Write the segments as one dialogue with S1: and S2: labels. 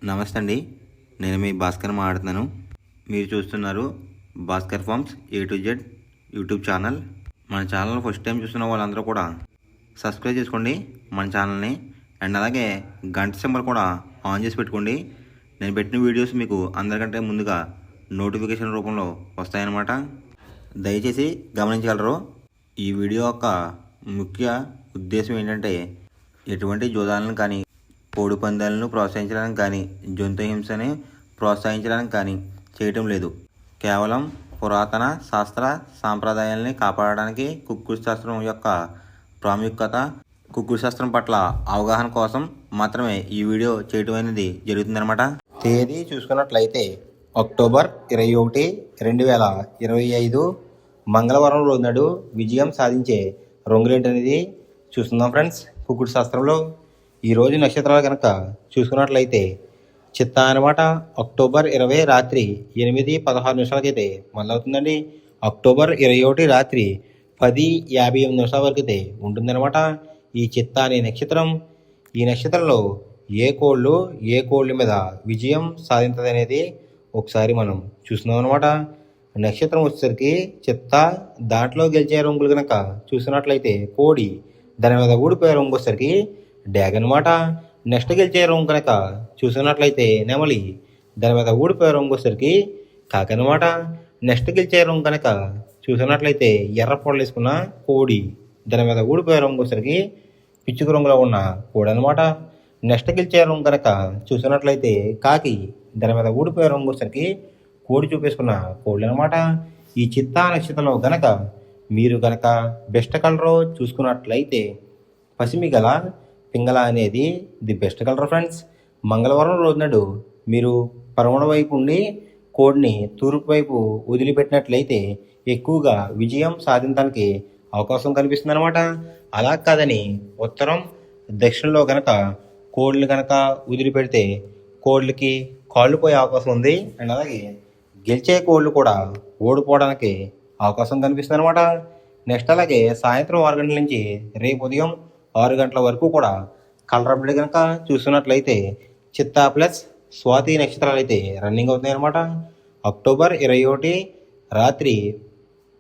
S1: నమస్తే అండి. నేను మీ భాస్కర్ మాట్లాడుతున్నాను. మీరు చూస్తున్నారు Bhaskar farms A to Z YouTube channel. మన ఛానల్ ఫస్ట్ టైం చూస్తున్న వాళ్ళందరూ కూడా సబ్స్క్రైబ్ చేసుకోండి మన ఛానల్ని. అండ్ అలాగే గంట సింబల్ కూడా ఆన్ చేసి పెట్టుకోండి. నేను పెట్టిన వీడియోస్ మీకు అందరికంటే ముందుగా నోటిఫికేషన్ రూపంలో వస్తాయన్నమాట. దయచేసి గమనించగలరు. ఈ వీడియో యొక్క ముఖ్య ఉద్దేశం ఏంటంటే ఎటువంటి జోదాలను కానీ కోడి పందాలను ప్రోత్సహించడానికి కానీ జంతు హింసని ప్రోత్సహించడానికి కానీ చేయటం లేదు. కేవలం పురాతన శాస్త్ర సాంప్రదాయాల్ని కాపాడడానికి కుక్కుడు శాస్త్రం యొక్క ప్రాముఖ్యత, కుక్కుడు శాస్త్రం పట్ల అవగాహన కోసం మాత్రమే ఈ వీడియో చేయటం అనేది జరుగుతుందన్నమాట. తేదీ చూసుకున్నట్లయితే అక్టోబర్ 21, 2025 మంగళవారం రోజు నాడు విజయం సాధించే రంగులేంటి అనేది చూస్తున్నాం ఫ్రెండ్స్. కుక్కుడు శాస్త్రంలో ఈరోజు నక్షత్రాలు కనుక చూసుకున్నట్లయితే చిత్తా అనమాట. అక్టోబర్ 20 రాత్రి 8:16 మొదలవుతుందండి. అక్టోబర్ 21 రాత్రి 10:58 వరకు అయితే ఉంటుందన్నమాట ఈ చిత్తా అనే నక్షత్రం. ఈ నక్షత్రంలో ఏ కోళ్ళు మీద విజయం సాధించదు అనేది ఒకసారి మనం చూస్తున్నాం అనమాట. నక్షత్రం వచ్చేసరికి చిత్తా, దాంట్లో గెలిచే రంగులు కనుక చూసినట్లయితే కోడి, దాని మీద ఊడిపోయే రంగు వచ్చేసరికి డ్యాగ్ అనమాట. నెక్స్ట్ గెలిచే రంగు కనుక చూసినట్లయితే నెమలి, దాని మీద ఊడిపోయే రంగు వచ్చేసరికి కాకి అనమాట. నెక్స్ట్ గెలిచే రంగు కనుక చూసినట్లయితే ఎర్ర పొడలు వేసుకున్న కోడి, దాని మీద ఊడిపోయే రంగు వచ్చేసరికి పిచ్చుక రంగులో ఉన్న కోడి అనమాట. నెక్స్ట్ గెలిచే రంగు కనుక చూసినట్లయితే కాకి, దాని మీద ఊడిపోయే రంగు వచ్చేసరికి కోడి చూపేసుకున్న కోళ్ళు అనమాట. ఈ చిత్తా నక్షత్రంలో గనక మీరు గనక బెస్ట్ కలర్ చూసుకున్నట్లయితే పసిమి గల పింగళ అనేది ది బెస్ట్ కలర్ ఫ్రెండ్స్. మంగళవారం రోజు నాడు మీరు పరమణ వైపు ఉండి కోడిని తూర్పు వైపు వదిలిపెట్టినట్లయితే ఎక్కువగా విజయం సాధించడానికి అవకాశం కనిపిస్తుంది అనమాట. అలా కాదని ఉత్తరం, దక్షిణంలో గనక కోళ్ళు గనక వదిలిపెడితే కోళ్ళకి కాళ్ళు పోయే అవకాశం ఉంది. అండ్ అలాగే గెలిచే కోళ్ళు కూడా ఓడిపోవడానికి అవకాశం కనిపిస్తుంది అనమాట. నెక్స్ట్ అలాగే సాయంత్రం 6 గంటల నుంచి రేపు ఉదయం 6 గంటల వరకు కూడా కలర్ అప్డేట్ కనుక చూస్తున్నట్లయితే చిత్తా ప్లస్ స్వాతి నక్షత్రాలు అయితే రన్నింగ్ అవుతున్నాయి అనమాట. అక్టోబర్ 21 రాత్రి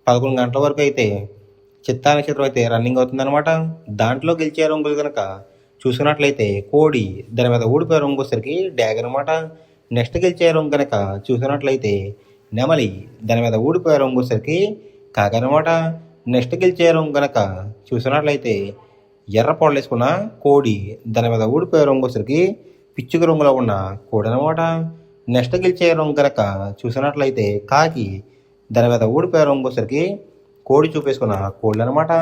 S1: 11 గంటల వరకు అయితే చిత్తా నక్షత్రం అయితే రన్నింగ్ అవుతుందన్నమాట. దాంట్లో గెలిచే రంగులు కనుక చూసినట్లయితే కోడి, దాని మీద ఊడిపోయే రంగు వచ్చేసరికి డ్యాగ్ అనమాట. నెక్స్ట్ గెలిచే రంగు కనుక చూసినట్లయితే నెమలి, దాని మీద ఊడిపోయే రంగు వచ్చేసరికి కాకి అనమాట. నెక్స్ట్ గెలిచే రంగు కనుక చూసినట్లయితే ఎర్ర పొడలు వేసుకున్న కోడి, దాని మీద ఊడిపోయే రంగు వచ్చేసరికి పిచ్చుక రంగులో ఉన్న కోడి అనమాట. నెక్స్ట్ గెలిచే రంగు కనుక చూసినట్లయితే కాకి, దాని మీద ఊడిపోయే రంగు వచ్చేసరికి కోడి చూపేసుకున్న కోళ్ళు అనమాట.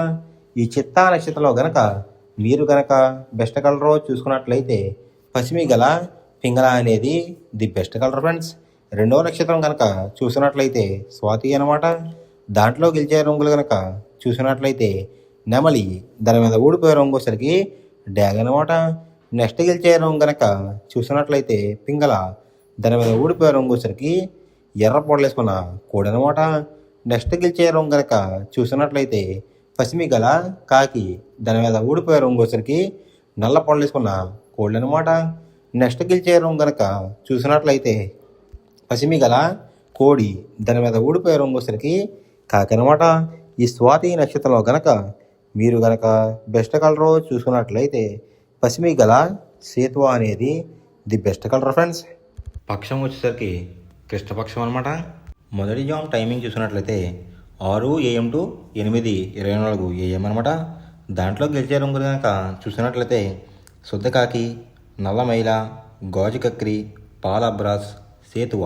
S1: ఈ చిత్తా నక్షత్రంలో గనక మీరు గనక బెస్ట్ కలర్ చూసుకున్నట్లయితే పసిమి గల పింగళ అనేది ది బెస్ట్ కలర్ ఫ్రెండ్స్. రెండవ నక్షత్రం కనుక చూసినట్లయితే స్వాతి అనమాట. దాంట్లో గెలిచే రంగులు కనుక చూసినట్లయితే నెమలి, దాని మీద ఊడిపోయే రంగు వచ్చేసరికి డ్యాగ్ అనమాట. నెక్స్ట్ గెలిచే రంగు కనుక చూసినట్లయితే పింగళ, దాని మీద ఊడిపోయే రంగు వచ్చేసరికి ఎర్ర పొడలు వేసుకున్న కోడి అనమాట. నెక్స్ట్ గెలిచే రంగు కనుక చూసినట్లయితే పసిమి గల కాకి, దాని మీద ఊడిపోయే రంగు వచ్చేసరికి నల్ల పొడలు వేసుకున్న కోళ్ళు అనమాట. నెక్స్ట్ గెలిచే రంగు కనుక చూసినట్లయితే పసిమి గల కోడి, దాని మీద ఊడిపోయే రంగు వచ్చేసరికి కాకి అనమాట. ఈ స్వాతి నక్షత్రంలో గనక మీరు గనక బెస్ట్ కలర్ చూసుకున్నట్లయితే పసిమి గల సేతువ అనేది ది బెస్ట్ కలర్ ఫ్రెండ్స్. పక్షం వచ్చేసరికి కృష్ణపక్షం అనమాట. మొదటి జామ్ టైమింగ్ చూసినట్లయితే 6 AM to 8:24 AM అనమాట. దాంట్లో గెలిచే రంగులు కనుక చూసినట్లయితే శుద్ధకాకి, నల్ల మైల, గాజు కక్రి, పాల అబ్రాస్, సేతువ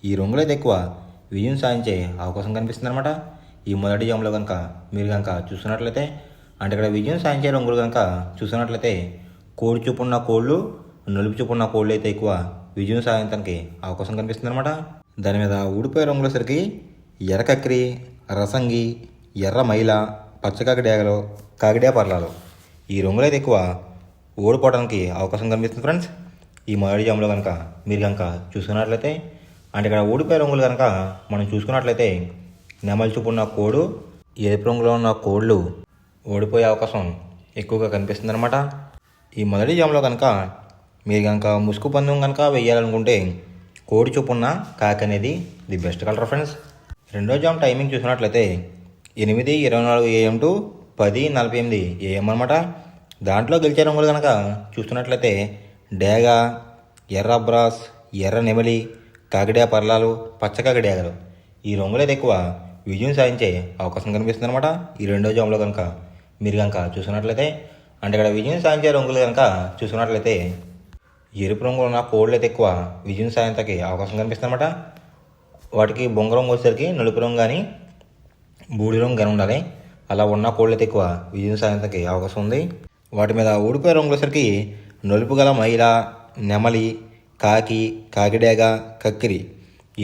S1: ఈ రంగులైతే ఎక్కువ విజయం సాధించే అవకాశం కనిపిస్తుంది అనమాట. ఈ మొదటి జామ్లో కనుక మీరు కనుక చూసినట్లయితే అంటే ఇక్కడ విజయం సాధించే రంగులు కనుక చూసినట్లయితే కోడి చూపు ఉన్న కోళ్ళు, నలుపు చూపు ఉన్న కోళ్ళు అయితే ఎక్కువ విజయం సాధించడానికి అవకాశం కనిపిస్తుంది అనమాట. దాని మీద ఊడిపోయే రంగుల సరికి ఎర్ర కక్రి, రసంగి, ఎర్ర మైల, పచ్చకాకిడాగలు, కాకిడా పర్లాలు ఈ రంగులైతే ఎక్కువ ఓడిపోవడానికి అవకాశం కనిపిస్తుంది ఫ్రెండ్స్. ఈ మొదటి జాములో కనుక మీరు కనుక చూసుకున్నట్లయితే అంటే ఇక్కడ ఓడిపోయే రంగులు కనుక మనం చూసుకున్నట్లయితే నెమలి చూపు ఉన్న కోడు, ఎరుపు రంగులో ఉన్న కోళ్ళు ఓడిపోయే అవకాశం ఎక్కువగా కనిపిస్తుంది అనమాట. ఈ మొదటి జాములో కనుక మీరు కనుక ముసుగు పందెం కనుక వేయాలనుకుంటే కోడి చొప్పున కాకి అనేది ది బెస్ట్ కలర్ ఫ్రెండ్స్. రెండో జామ్ టైమింగ్ చూసినట్లయితే 8:24 AM టు 10:48 AM అనమాట. దాంట్లో గెలిచే రంగులు కనుక చూస్తున్నట్లయితే డేగ, ఎర్ర బ్రాస్, ఎర్ర నెమలి, కాకిడే పర్లాలు, పచ్చ కాకిడేగలు ఈ రంగులైతే ఎక్కువ విజయం సాధించే అవకాశం కనిపిస్తుంది అనమాట. ఈ రెండో జామ్లో కనుక మీరు కనుక చూసుకున్నట్లయితే అంటే ఇక్కడ విజయం సాధించే రంగులు కనుక చూసుకున్నట్లయితే ఎరుపు రంగులు ఉన్న కోళ్ళు అయితే ఎక్కువ విజయం సాధించడానికి అవకాశం కనిపిస్తుంది అనమాట. వాటికి బొంగ రంగు వచ్చేసరికి నలుపు రంగు కానీ బూడి రంగు కానీ ఉండాలి. అలా ఉన్న కోళ్ళు అయితే ఎక్కువ విజయం సాధించడానికి అవకాశం ఉంది. వాటి మీద ఊడిపోయే రంగులు వచ్చేసరికి నలుపు గల మైల, నెమలి, కాకి, కాకిడేగ, కక్కిరి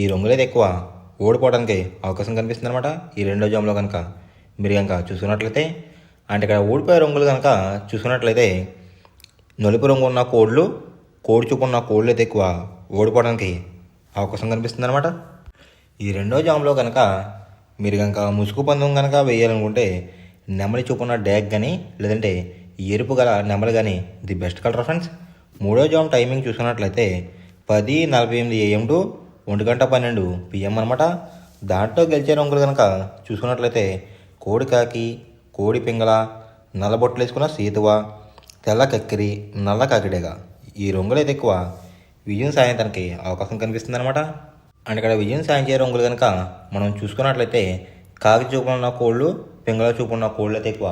S1: ఈ రంగులైతే ఎక్కువ ఓడిపోవడానికి అవకాశం కనిపిస్తుంది అనమాట. ఈ రెండో జామ్లో కనుక మీరు కనుక చూసుకున్నట్లయితే అంటే ఇక్కడ ఓడిపోయే రంగులు కనుక చూసుకున్నట్లయితే నలుపు రంగు ఉన్న కోళ్ళు, కోడి చూపు ఉన్న కోళ్ళు అయితే ఎక్కువ ఓడిపోవడానికి అవకాశం కనిపిస్తుంది అనమాట. ఈ రెండో జామ్లో కనుక మీరు కనుక ముసుగు పందెం కనుక వేయాలనుకుంటే నెమలి చూపున్న డ్యాగ్ కానీ లేదంటే ఎరుపు గల నెమలి కానీ ది బెస్ట్ కలర్ ఫ్రెండ్స్. మూడో జామ్ టైమింగ్ చూసుకున్నట్లయితే 10:48 AM టు 1:12 PM అనమాట. దాంట్లో గెలిచే రంగులు కనుక చూసుకున్నట్లయితే కోడి కాకి, కోడి పింగళ, నల్ల బొట్లు వేసుకున్న సీతువ, తెల్ల కక్కిరి, నల్ల కాకిడేగ ఈ రంగులు అయితే ఎక్కువ విజయం సాధించడానికి అవకాశం కనిపిస్తుంది అనమాట. అండ్ ఇక్కడ విజయం సాధించే రంగులు కనుక మనం చూసుకున్నట్లయితే కాకి చూపున ఉన్న కోళ్ళు, పింగళ చూపు ఉన్న కోళ్ళు అయితే ఎక్కువ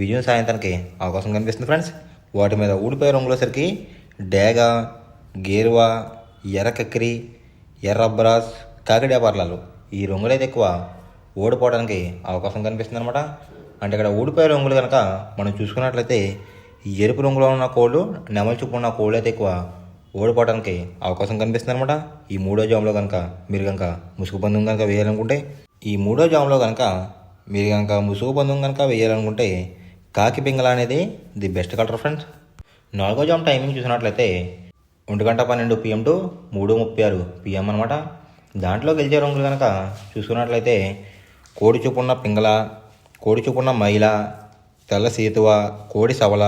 S1: విజయం సాధించడానికి అవకాశం కనిపిస్తుంది ఫ్రెండ్స్. వాటి మీద ఊడిపోయే రంగులసరికి డేగ, గేరువా, ఎర్ర కక్కిరి, ఎర్ర బ్రాస్, కాకిడే పర్లాలు ఈ రంగులు అయితే ఎక్కువ ఓడిపోవడానికి అవకాశం కనిపిస్తుంది అనమాట. అంటే ఇక్కడ ఊడిపోయే రంగులు కనుక మనం చూసుకున్నట్లయితే ఎరుపు రంగులో ఉన్న కోళ్ళు, నెమలి చూపు ఉన్న కోళ్ళు అయితే ఎక్కువ ఓడిపోవడానికి అవకాశం కనిపిస్తుంది అనమాట. ఈ మూడో జామ్లో కనుక మీరు కనుక ముసుగు పందెం కనుక వేయాలనుకుంటే ముసుగు పందెం కనుక వేయాలనుకుంటే కాకి పింగళ అనేది ది బెస్ట్ కలర్ ఫ్రెండ్స్. నాలుగో జామ్ టైమింగ్ చూసినట్లయితే 1:12 PM టు 3:36 PM అనమాట. దాంట్లో గెలిచే రంగులు కనుక చూసుకున్నట్లయితే కోడి చూపున్న పింగళ, కోడి చూపున్న మైల, తెల్ల సీతువ, కోడి సవల,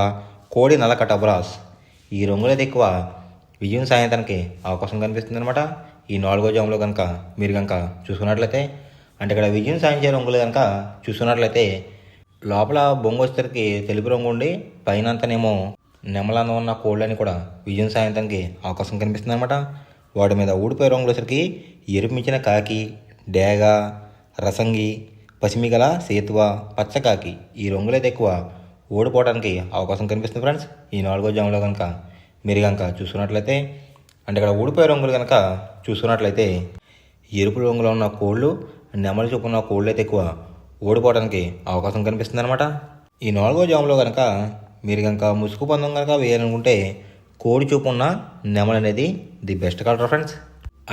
S1: కోడి నల్ల కటబ్రాస్ ఈ రంగులైతే ఎక్కువ విజయం సాధించడానికి అవకాశం కనిపిస్తుంది అనమాట. ఈ నాలుగో జామ్లో కనుక మీరు కనుక చూసుకున్నట్లయితే అంటే ఇక్కడ విజయం సాధించే రంగులు కనుక చూసుకున్నట్లయితే లోపల బొంగు వచ్చేసరికి తెలుపు రంగు ఉండి పైన అంతనేమో నెమలంగా ఉన్న కోళ్ళని కూడా విజయం సాధించడానికి అవకాశం కనిపిస్తుంది అనమాట. వాటి మీద ఊడిపోయే రంగులు వచ్చేసరికి ఎరుపు మించిన కాకి, డేగ, రసంగి, పసిమిగల సేతువ, పచ్చకాకి ఈ రంగులైతే ఎక్కువ ఓడిపోవడానికి అవకాశం కనిపిస్తుంది ఫ్రెండ్స్. ఈ నాలుగో జామ్లో కనుక మీరు కనుక చూసుకున్నట్లయితే అంటే ఇక్కడ ఊడిపోయే రంగులు కనుక చూసుకున్నట్లయితే ఎరుపు రంగులో ఉన్న కోళ్ళు, నెమలి చూపు ఉన్న కోళ్ళు అయితే ఎక్కువ ఓడిపోవడానికి అవకాశం కనిపిస్తుంది అనమాట. ఈ నాలుగో జామ్లో కనుక మీరు కనుక ముసుగు పందెం కనుక వేయాలనుకుంటే కోడి చూపు ఉన్న నెమలి అనేది ది బెస్ట్ కలర్ ఫ్రెండ్స్.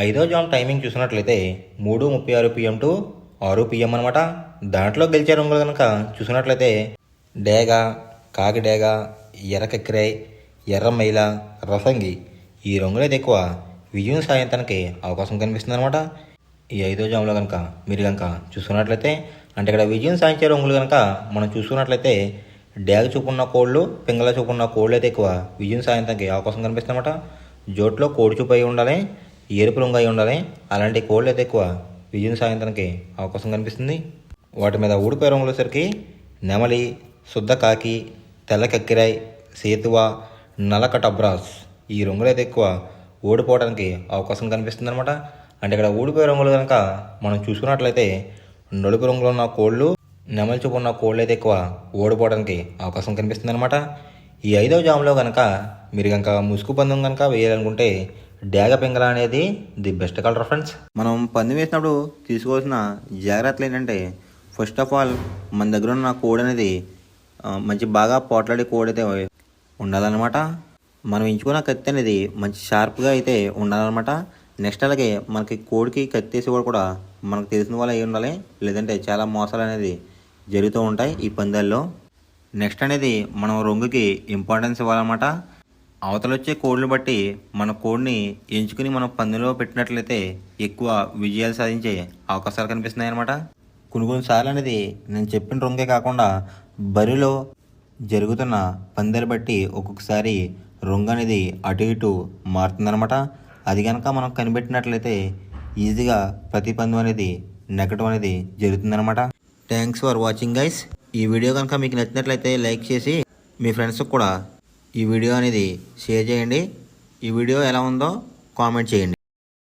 S1: ఐదో జామ్ టైమింగ్ చూసినట్లయితే 3:36 PM టు 6 PM అనమాట. దాంట్లో గెలిచే రంగులు కనుక చూసినట్లయితే డేగ, కాకి డేగ, ఎర్ర కక్కిరై, ఎర్ర మైల, రసంగి ఈ రంగులైతే ఎక్కువ విజయం సాధించడానికి అవకాశం కనిపిస్తుంది అనమాట. ఈ ఐదో జామ్లో కనుక మీరు కనుక చూసుకున్నట్లయితే అంటే ఇక్కడ విజయం సాధించే రంగులు కనుక మనం చూసుకున్నట్లయితే డేగ చూపున్న కోళ్ళు, పింగళ చూపున్న కోళ్ళు అయితే ఎక్కువ విజయం సాధించడానికి అవకాశం కనిపిస్తుంది అనమాట. జోట్లో కోడి చూపు అయి ఉండాలి, ఎరుపు రంగు అయి ఉండాలి. అలాంటి కోళ్ళు అయితే ఎక్కువ విజయం సాధించడానికి అవకాశం కనిపిస్తుంది. వాటి మీద ఊడిపోయే రంగులు వచ్చేసరికి నెమలి, శుద్ధ కాకి, తెల్ల కక్కిరాయ్, సేతువ, నల్ల కటబ్రాస్ ఈ రంగులు అయితే ఎక్కువ ఓడిపోవడానికి అవకాశం కనిపిస్తుంది అనమాట. అంటే ఇక్కడ ఊడిపోయే రంగులు కనుక మనం చూసుకున్నట్లయితే నలుపు రంగులో ఉన్న కోళ్ళు, నెమలి చూపు ఉన్న కోళ్ళు అయితే ఎక్కువ ఓడిపోవడానికి అవకాశం కనిపిస్తుంది అనమాట. ఈ ఐదో జామ్లో కనుక మీరు కనుక ముసుగు పందెం కనుక వేయాలనుకుంటే డేగ పింగళ అనేది ది బెస్ట్ కలర్ ఫ్రెండ్స్. మనం పందెం వేసినప్పుడు తీసుకోవాల్సిన జాగ్రత్తలు ఏంటంటే ఫస్ట్ ఆఫ్ ఆల్ మన దగ్గర ఉన్న కోడి అనేది మంచి బాగా పోట్లాడే కోడి అయితే ఉండాలన్నమాట. మనం ఎంచుకున్న కత్తి అనేది మంచి షార్ప్గా అయితే ఉండాలన్నమాట. నెక్స్ట్ అలాగే మనకి కోడికి కత్తి వేసేవాడు కూడా మనకు తెలిసిన వాళ్ళు అయి ఉండాలి, లేదంటే చాలా మోసాలు అనేది జరుగుతూ ఉంటాయి ఈ పందాల్లో. నెక్స్ట్ అనేది మనం రంగుకి ఇంపార్టెన్స్ ఇవ్వాలన్నమాట. అవతల వచ్చే కోడ్లు బట్టి మన కోడ్ని ఎంచుకుని మనం పందెంలో పెట్టినట్లయితే ఎక్కువ విజయాలు సాధించే అవకాశాలు కనిపిస్తున్నాయి అన్నమాట. కొన్నిసార్లు అనేది నేను చెప్పిన రంగే కాకుండా బరిలో జరుగుతున్న పందాలు బట్టి ఒక్కొక్కసారి రంగు అనేది అటు ఇటు మారుతుందన్నమాట. అది కనుక మనం కనిపెట్టినట్లయితే ఈజీగా ప్రతి పందెం అనేది నెగ్గడం అనేది జరుగుతుందన్నమాట. Thanks for watching guys. ఈ వీడియో కనుక మీకు నచ్చినట్లయితే లైక్ చేసి మీ ఫ్రెండ్స్కి కూడా ఈ వీడియో అనేది షేర్ చేయండి. ఈ వీడియో ఎలా ఉందో కామెంట్ చేయండి.